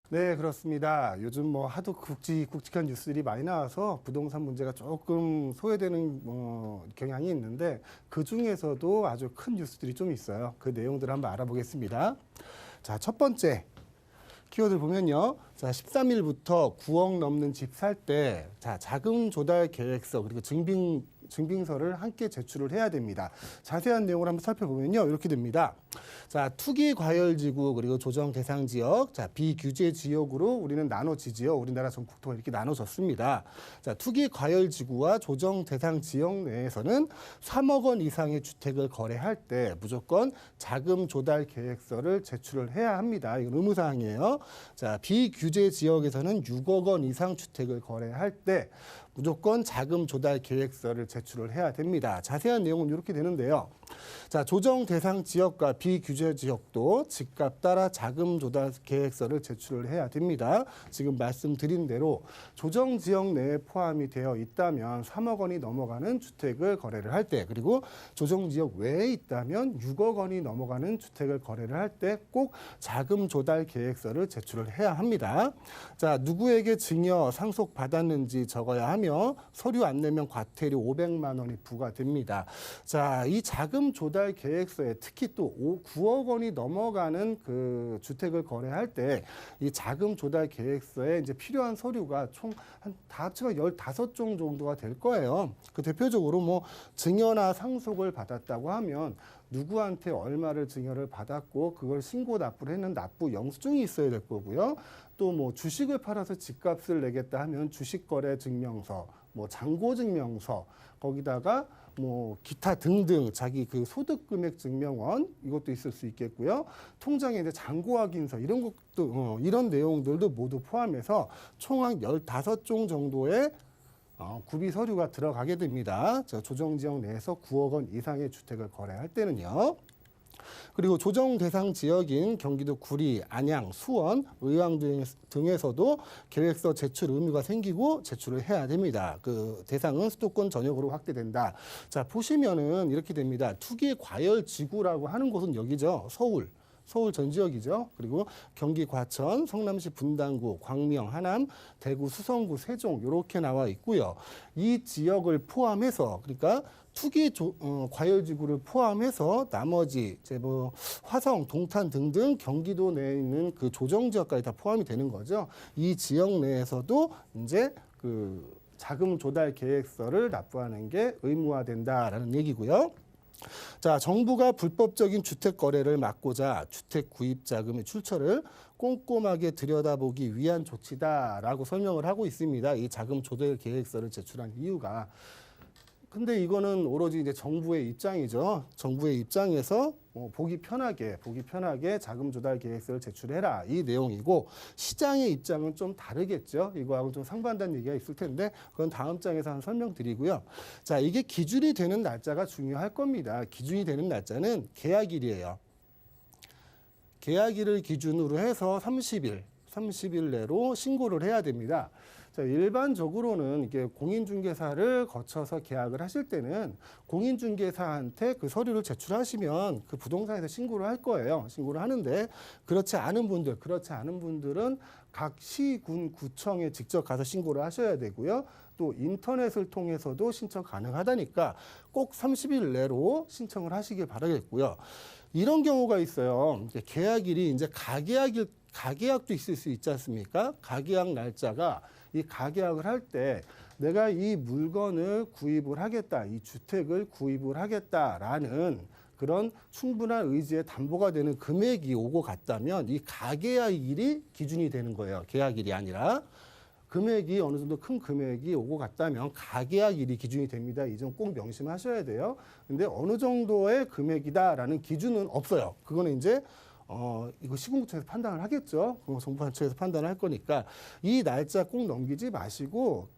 네, 그렇습니다. 요즘 뭐 하도 굵직굵직한 뉴스들이 많이 나와서 부동산 문제가 조금 소외되는 경향이 있는데 그 중에서도 아주 큰 뉴스들이 좀 있어요. 그 내용들을 한번 알아보겠습니다. 자, 첫 번째. 키워드 보면요. 자, 13일부터 9억 넘는 집 살 때, 자, 자금 조달 계획서, 그리고 증빙서를 함께 제출을 해야 됩니다. 자세한 내용을 한번 살펴보면요. 이렇게 됩니다. 자, 투기 과열 지구, 그리고 조정 대상 지역, 자, 비규제 지역으로 우리는 나눠지지요. 우리나라 전 국토가 이렇게 나눠졌습니다. 자, 투기 과열 지구와 조정 대상 지역 내에서는 3억 원 이상의 주택을 거래할 때 무조건 자금 조달 계획서를 제출을 해야 합니다. 이건 의무사항이에요. 자, 비규제 지역에서는 6억 원 이상 주택을 거래할 때 무조건 자금 조달 계획서를 제출을 해야 됩니다. 자세한 내용은 이렇게 되는데요. 자, 조정 대상 지역과 비규제 지역도 집값 따라 자금 조달 계획서를 제출을 해야 됩니다. 지금 말씀드린 대로 조정 지역 내에 포함이 되어 있다면 3억 원이 넘어가는 주택을 거래를 할 때, 그리고 조정 지역 외에 있다면 6억 원이 넘어가는 주택을 거래를 할 때 꼭 자금 조달 계획서를 제출을 해야 합니다. 자, 누구에게 증여 상속 받았는지 적어야 하며 서류 안 내면 과태료 500만 원이 부과됩니다. 자, 이 자금 조달 계획서에 특히 또 9억 원이 넘어가는 그 주택을 거래할 때 이 자금 조달 계획서에 이제 필요한 서류가 총 다 합치면 15종 정도가 될 거예요. 그 대표적으로 뭐 증여나 상속을 받았다고 하면 누구한테 얼마를 증여를 받았고 그걸 신고 납부를 했는 납부 영수증이 있어야 될 거고요. 또 뭐 주식을 팔아서 집값을 내겠다 하면 주식거래 증명서, 뭐 잔고증명서, 거기다가 뭐 기타 등등 자기 그 소득 금액 증명원 이것도 있을 수 있겠고요. 통장에 이제 잔고 확인서 이런 것도 이런 내용들도 모두 포함해서 총 한 15종 정도의 구비 서류가 들어가게 됩니다. 조정 지역 내에서 9억 원 이상의 주택을 거래할 때는요. 그리고 조정 대상 지역인 경기도 구리, 안양, 수원, 의왕 등에서도 계획서 제출 의무가 생기고 제출을 해야 됩니다. 그 대상은 수도권 전역으로 확대된다. 자, 보시면은 이렇게 됩니다. 투기 과열 지구라고 하는 곳은 여기죠. 서울 전 지역이죠. 그리고 경기 과천, 성남시 분당구, 광명, 하남, 대구, 수성구, 세종 이렇게 나와 있고요. 이 지역을 포함해서 그러니까 투기 과열지구를 포함해서 나머지 이제 뭐 화성, 동탄 등등 경기도 내에 있는 그 조정 지역까지 다 포함이 되는 거죠. 이 지역 내에서도 이제 그 자금 조달 계획서를 납부하는 게 의무화된다라는 얘기고요. 자, 정부가 불법적인 주택 거래를 막고자 주택 구입 자금의 출처를 꼼꼼하게 들여다보기 위한 조치다라고 설명을 하고 있습니다. 이 자금 조달 계획서를 제출한 이유가. 근데 이거는 오로지 이제 정부의 입장이죠. 정부의 입장에서 보기 편하게 자금 조달 계획서를 제출해라 이 내용이고 시장의 입장은 좀 다르겠죠. 이거하고 좀 상반된 얘기가 있을 텐데 그건 다음 장에서 한 설명드리고요. 자, 이게 기준이 되는 날짜가 중요할 겁니다. 기준이 되는 날짜는 계약일이에요. 계약일을 기준으로 해서 30일 내로 신고를 해야 됩니다. 자, 일반적으로는 이게 공인중개사를 거쳐서 계약을 하실 때는 공인중개사한테 그 서류를 제출하시면 그 부동산에서 신고를 할 거예요. 신고를 하는데 그렇지 않은 분들은 각 시, 군, 구청에 직접 가서 신고를 하셔야 되고요. 또 인터넷을 통해서도 신청 가능하다니까 꼭 30일 내로 신청을 하시길 바라겠고요. 이런 경우가 있어요. 계약일이 이제 가계약도 있을 수 있지 않습니까? 가계약 날짜가 이 가계약을 할 때 내가 이 물건을 구입을 하겠다, 이 주택을 구입을 하겠다라는 그런 충분한 의지에 담보가 되는 금액이 오고 갔다면 이 가계약일이 기준이 되는 거예요. 계약일이 아니라. 금액이 어느 정도 큰 금액이 오고 갔다면 가계약일이 기준이 됩니다. 이 점 꼭 명심하셔야 돼요. 근데 어느 정도의 금액이다라는 기준은 없어요. 그거는 이제 이거 시군구청에서 판단을 하겠죠. 정부관청에서 판단을 할 거니까 이 날짜 꼭 넘기지 마시고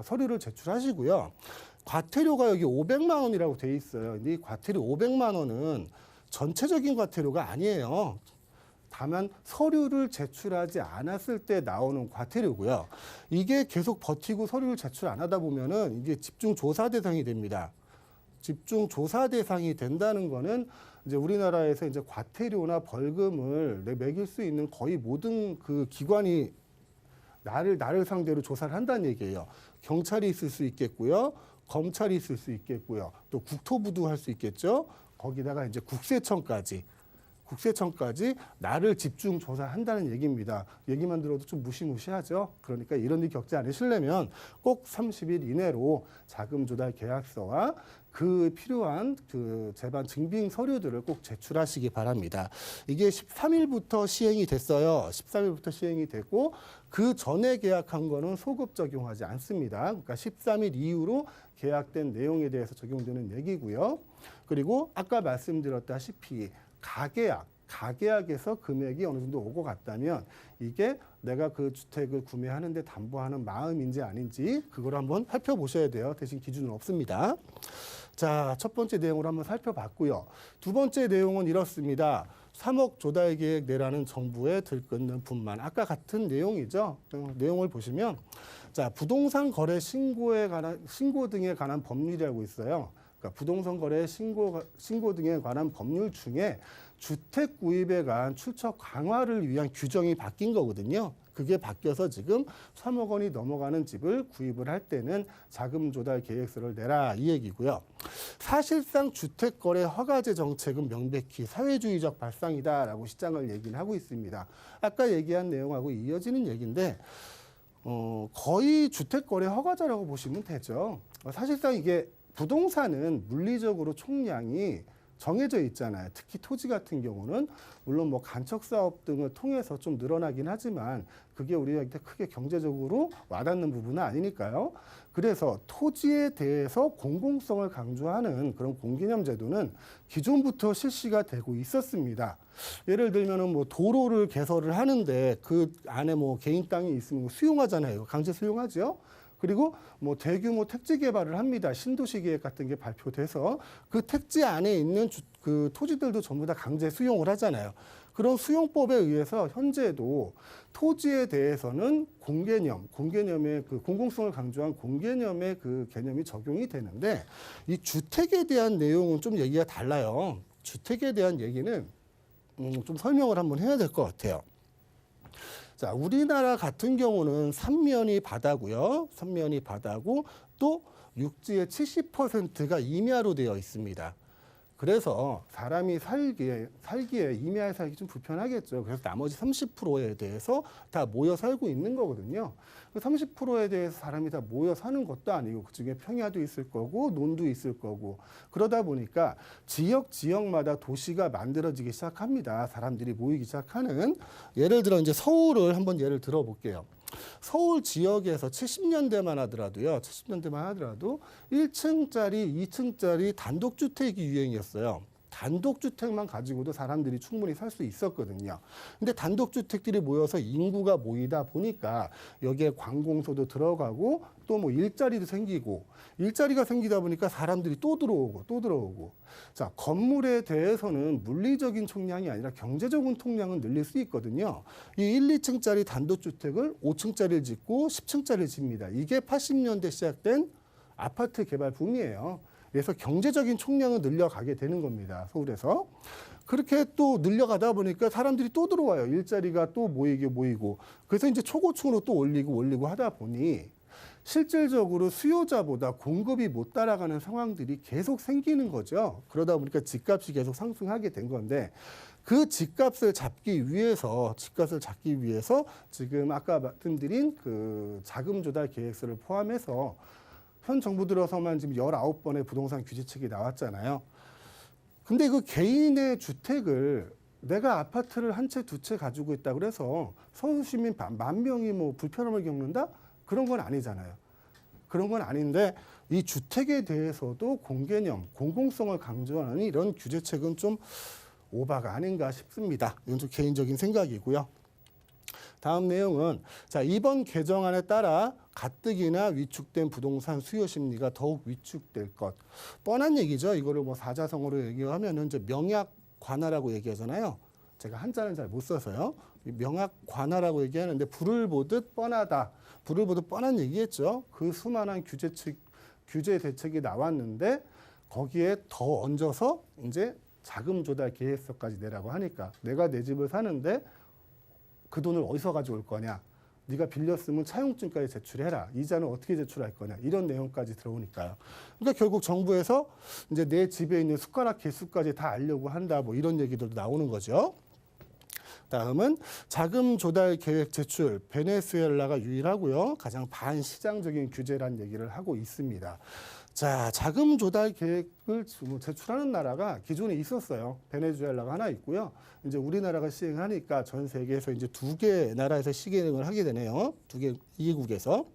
서류를 제출하시고요. 과태료가 여기 500만 원이라고 돼 있어요. 근데 이 과태료 500만 원은 전체적인 과태료가 아니에요. 다만 서류를 제출하지 않았을 때 나오는 과태료고요. 이게 계속 버티고 서류를 제출 안 하다 보면은 이게 집중 조사 대상이 됩니다. 집중 조사 대상이 된다는 거는 이제 우리나라에서 이제 과태료나 벌금을 매길 수 있는 거의 모든 그 기관이 나를 상대로 조사를 한다는 얘기예요. 경찰이 있을 수 있겠고요. 검찰이 있을 수 있겠고요. 또 국토부도 할 수 있겠죠. 거기다가 이제 국세청까지 나를 집중 조사한다는 얘기입니다. 얘기만 들어도 좀 무시무시하죠. 그러니까 이런 일 겪지 않으시려면 꼭 30일 이내로 자금 조달 계약서와 그 필요한 그 재반 증빙 서류들을 꼭 제출하시기 바랍니다. 이게 13일부터 시행이 됐어요. 13일부터 시행이 됐고 그 전에 계약한 거는 소급 적용하지 않습니다. 그러니까 13일 이후로 계약된 내용에 대해서 적용되는 얘기고요. 그리고 아까 말씀드렸다시피 가계약에서 금액이 어느 정도 오고 갔다면 이게 내가 그 주택을 구매하는데 담보하는 마음인지 아닌지 그걸 한번 살펴보셔야 돼요. 대신 기준은 없습니다. 자, 첫 번째 내용으로 한번 살펴봤고요. 두 번째 내용은 이렇습니다. 3억 조달 계획 내라는 정부의 들끓는 분만. 아까 같은 내용이죠. 내용을 보시면 자, 부동산 거래 신고 등에 관한 법률이라고 있어요. 그러니까 부동산 거래 신고 등에 관한 법률 중에 주택 구입에 관한 출처 강화를 위한 규정이 바뀐 거거든요. 그게 바뀌어서 지금 3억 원이 넘어가는 집을 구입을 할 때는 자금 조달 계획서를 내라 이 얘기고요. 사실상 주택거래 허가제 정책은 명백히 사회주의적 발상이다라고 시장을 얘기를 하고 있습니다. 아까 얘기한 내용하고 이어지는 얘기인데 거의 주택거래 허가자라고 보시면 되죠. 사실상 이게 부동산은 물리적으로 총량이 정해져 있잖아요. 특히 토지 같은 경우는 물론 뭐 간척 사업 등을 통해서 좀 늘어나긴 하지만 그게 우리한테 크게 경제적으로 와닿는 부분은 아니니까요. 그래서 토지에 대해서 공공성을 강조하는 그런 공개념 제도는 기존부터 실시가 되고 있었습니다. 예를 들면은 뭐 도로를 개설을 하는데 그 안에 뭐 개인 땅이 있으면 수용하잖아요. 강제 수용하죠. 그리고 뭐 대규모 택지 개발을 합니다. 신도시 계획 같은 게 발표돼서 그 택지 안에 있는 그 토지들도 전부 다 강제 수용을 하잖아요. 그런 수용법에 의해서 현재도 토지에 대해서는 공개념의 그 공공성을 강조한 공개념의 그 개념이 적용이 되는데 이 주택에 대한 내용은 좀 얘기가 달라요. 주택에 대한 얘기는 좀 설명을 한번 해야 될 것 같아요. 자, 우리나라 같은 경우는 삼면이 바다고요. 삼면이 바다고 또 육지의 70%가 임야로 되어 있습니다. 그래서 사람이 살기에 임야에 살기 좀 불편하겠죠. 그래서 나머지 30%에 대해서 다 모여 살고 있는 거거든요. 그 30%에 대해서 사람이 다 모여 사는 것도 아니고 그중에 평야도 있을 거고 논도 있을 거고 그러다 보니까 지역마다 도시가 만들어지기 시작합니다. 사람들이 모이기 시작하는 예를 들어 이제 서울을 한번 예를 들어 볼게요. 서울 지역에서 70년대만 하더라도 1층짜리, 2층짜리 단독주택이 유행이었어요. 단독주택만 가지고도 사람들이 충분히 살 수 있었거든요. 근데 단독주택들이 모여서 인구가 모이다 보니까 여기에 관공서도 들어가고 또 뭐 일자리도 생기고 일자리가 생기다 보니까 사람들이 또 들어오고 자, 건물에 대해서는 물리적인 총량이 아니라 경제적인 총량은 늘릴 수 있거든요. 이 1, 2층짜리 단독주택을 5층짜리를 짓고 10층짜리를 집니다. 이게 80년대 시작된 아파트 개발 붐이에요. 그래서 경제적인 총량을 늘려가게 되는 겁니다. 서울에서. 그렇게 또 늘려가다 보니까 사람들이 또 들어와요. 일자리가 또 모이고. 그래서 이제 초고층으로 또 올리고 하다 보니 실질적으로 수요자보다 공급이 못 따라가는 상황들이 계속 생기는 거죠. 그러다 보니까 집값이 계속 상승하게 된 건데 그 집값을 잡기 위해서 지금 아까 말씀드린 그 자금 조달 계획서를 포함해서 현 정부 들어서만 지금 19번의 부동산 규제책이 나왔잖아요. 근데 그 개인의 주택을 내가 아파트를 한 채, 두 채 가지고 있다 그래서 서울 시민 10,000명이 뭐 불편함을 겪는다? 그런 건 아니잖아요. 그런 건 아닌데 이 주택에 대해서도 공개념, 공공성을 강조하는 이런 규제책은 좀 오바가 아닌가 싶습니다. 이건 좀 개인적인 생각이고요. 다음 내용은 자, 이번 개정안에 따라 가뜩이나 위축된 부동산 수요 심리가 더욱 위축될 것. 뻔한 얘기죠. 이거를 뭐 사자성어로 얘기하면은 이제 명약 관화라고 얘기하잖아요. 제가 한자는 잘 못 써서요. 명약 관화라고 얘기하는데 불을 보듯 뻔하다. 불을 보듯 뻔한 얘기겠죠. 그 수많은 규제 대책이 나왔는데 거기에 더 얹어서 이제 자금 조달 계획서까지 내라고 하니까 내가 내 집을 사는데 그 돈을 어디서 가져올 거냐? 네가 빌렸으면 차용증까지 제출해라. 이자는 어떻게 제출할 거냐. 이런 내용까지 들어오니까요. 그러니까 결국 정부에서 이제 내 집에 있는 숟가락 개수까지 다 알려고 한다. 뭐 이런 얘기들도 나오는 거죠. 다음은 자금 조달 계획 제출. 베네수엘라가 유일하고요. 가장 반시장적인 규제란 얘기를 하고 있습니다. 자, 자금 조달 계획을 제출하는 나라가 기존에 있었어요. 베네수엘라가 하나 있고요. 이제 우리나라가 시행하니까 전 세계에서 이제 2개 나라에서 시행을 하게 되네요. 2개 이국에서.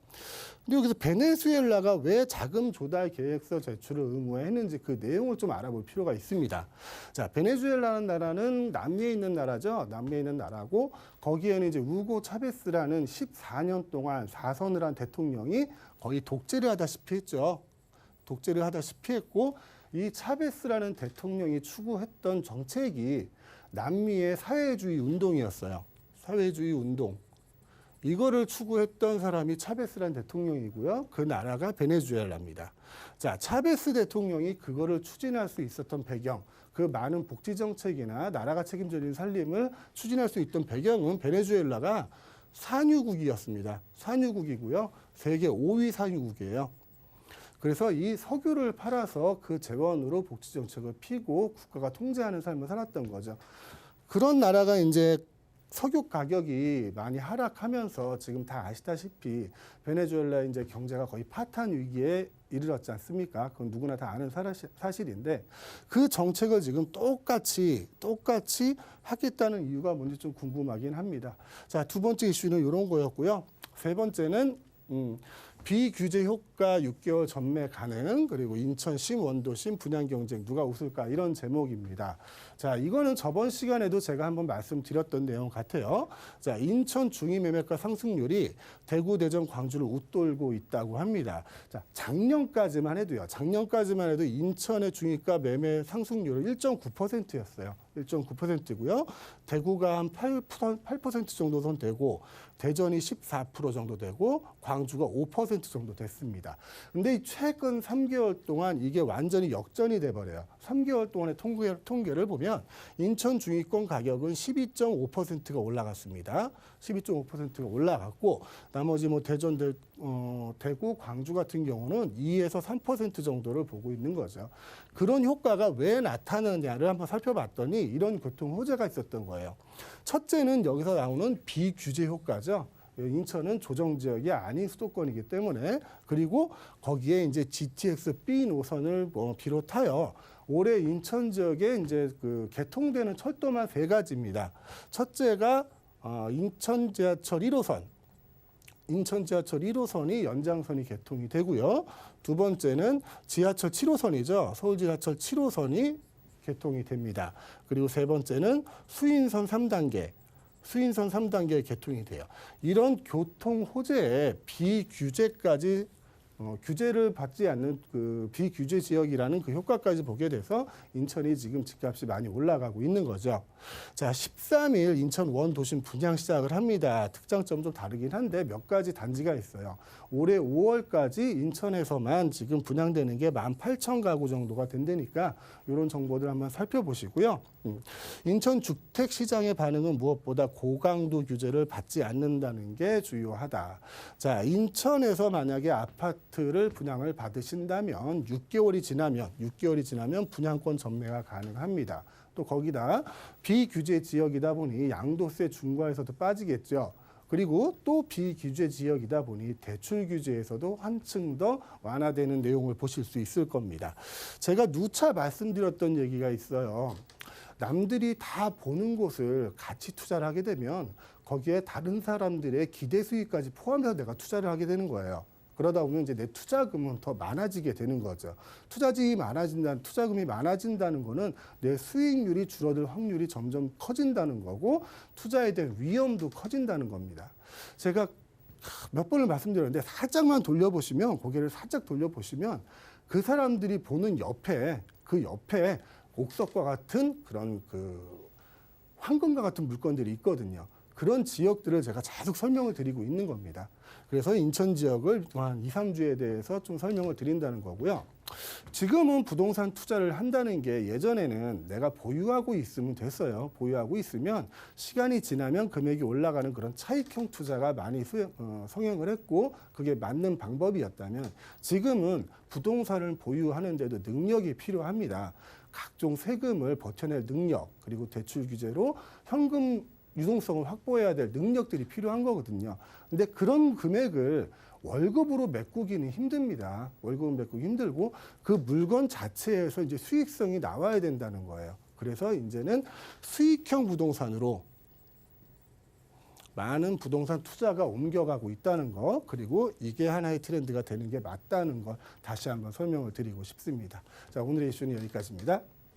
근데 여기서 베네수엘라가 왜 자금 조달 계획서 제출을 의무화했는지 그 내용을 좀 알아볼 필요가 있습니다. 자, 베네수엘라는 나라는 남미에 있는 나라죠. 남미에 있는 나라고 거기에는 이제 우고 차베스라는 14년 동안 4선을 한 대통령이 거의 독재를 하다시피 했죠. 독재를 하다시피 했고 이 차베스라는 대통령이 추구했던 정책이 남미의 사회주의 운동이었어요. 사회주의 운동. 이거를 추구했던 사람이 차베스라는 대통령이고요. 그 나라가 베네수엘라입니다. 자, 차베스 대통령이 그거를 추진할 수 있었던 배경, 그 많은 복지 정책이나 나라가 책임져진 살림을 추진할 수 있던 배경은 베네수엘라가 산유국이었습니다. 산유국이고요. 세계 5위 산유국이에요. 그래서 이 석유를 팔아서 그 재원으로 복지 정책을 피고 국가가 통제하는 삶을 살았던 거죠. 그런 나라가 이제 석유 가격이 많이 하락하면서 지금 다 아시다시피 베네수엘라 이제 경제가 거의 파탄 위기에 이르렀지 않습니까? 그건 누구나 다 아는 사실인데 그 정책을 지금 똑같이 하겠다는 이유가 뭔지 좀 궁금하긴 합니다. 자, 두 번째 이슈는 이런 거였고요. 세 번째는 비규제 효과 6개월 전매 가능, 그리고 인천심, 원도심, 분양 경쟁 누가 웃을까 이런 제목입니다. 자, 이거는 저번 시간에도 제가 한번 말씀드렸던 내용 같아요. 자, 인천 중위매매가 상승률이 대구, 대전, 광주를 웃돌고 있다고 합니다. 자, 작년까지만 해도요. 작년까지만 해도 인천의 중위가 매매 상승률은 1.9%였어요. 1.9%고요. 대구가 한 8% 정도 선 되고 대전이 14% 정도 되고 광주가 5% 정도 됐습니다. 근데 최근 3개월 동안 이게 완전히 역전이 돼버려요. 3개월 동안의 통계를 보면 인천 중위권 가격은 12.5%가 올라갔습니다. 12.5%가 올라갔고 나머지 뭐 대전, 대구, 광주 같은 경우는 2에서 3% 정도를 보고 있는 거죠. 그런 효과가 왜 나타나느냐를 한번 살펴봤더니 이런 교통 호재가 있었던 거예요. 첫째는 여기서 나오는 비규제 효과죠. 인천은 조정지역이 아닌 수도권이기 때문에, 그리고 거기에 이제 GTX B 노선을 비롯하여 올해 인천 지역에 이제 그 개통되는 철도만 3가지입니다. 첫째가 인천 지하철 1호선. 인천 지하철 1호선이 연장선이 개통이 되고요. 두 번째는 지하철 7호선이죠. 서울 지하철 7호선이 개통이 됩니다. 그리고 세 번째는 수인선 3단계. 수인선 3단계 개통이 돼요. 이런 교통 호재에 비규제까지 규제를 받지 않는 그 비규제 지역이라는 그 효과까지 보게 돼서 인천이 지금 집값이 많이 올라가고 있는 거죠. 자, 13일 인천 원도심 분양 시작을 합니다. 특장점 좀 다르긴 한데 몇 가지 단지가 있어요. 올해 5월까지 인천에서만 지금 분양되는 게 18,000가구 정도가 된다니까 이런 정보들 한번 살펴보시고요. 인천 주택시장의 반응은 무엇보다 고강도 규제를 받지 않는다는 게 주요하다. 자, 인천에서 만약에 아파트를 분양을 받으신다면 6개월이 지나면 분양권 전매가 가능합니다. 또 거기다 비규제 지역이다 보니 양도세 중과에서도 빠지겠죠. 그리고 또 비규제 지역이다 보니 대출 규제에서도 한층 더 완화되는 내용을 보실 수 있을 겁니다. 제가 누차 말씀드렸던 얘기가 있어요. 남들이 다 보는 곳을 같이 투자를 하게 되면 거기에 다른 사람들의 기대 수익까지 포함해서 내가 투자를 하게 되는 거예요. 그러다 보면 이제 내 투자금은 더 많아지게 되는 거죠. 투자금이 많아진다는 거는 내 수익률이 줄어들 확률이 점점 커진다는 거고 투자에 대한 위험도 커진다는 겁니다. 제가 몇 번을 말씀드렸는데 살짝만 돌려보시면, 고개를 살짝 돌려보시면 그 사람들이 보는 그 옆에 옥석과 같은 그런 그 황금과 같은 물건들이 있거든요. 그런 지역들을 제가 계속 설명을 드리고 있는 겁니다. 그래서 인천 지역을 한 2, 3주에 대해서 좀 설명을 드린다는 거고요. 지금은 부동산 투자를 한다는 게 예전에는 내가 보유하고 있으면 됐어요. 보유하고 있으면 시간이 지나면 금액이 올라가는 그런 차익형 투자가 많이 성행을 했고 그게 맞는 방법이었다면 지금은 부동산을 보유하는데도 능력이 필요합니다. 각종 세금을 버텨낼 능력 그리고 대출 규제로 현금 유동성을 확보해야 될 능력들이 필요한 거거든요. 근데 그런 금액을 월급으로 메꾸기는 힘듭니다. 월급은 메꾸기 힘들고 그 물건 자체에서 이제 수익성이 나와야 된다는 거예요. 그래서 이제는 수익형 부동산으로 많은 부동산 투자가 옮겨가고 있다는 거, 그리고 이게 하나의 트렌드가 되는 게 맞다는 걸 다시 한번 설명을 드리고 싶습니다. 자, 오늘의 이슈는 여기까지입니다.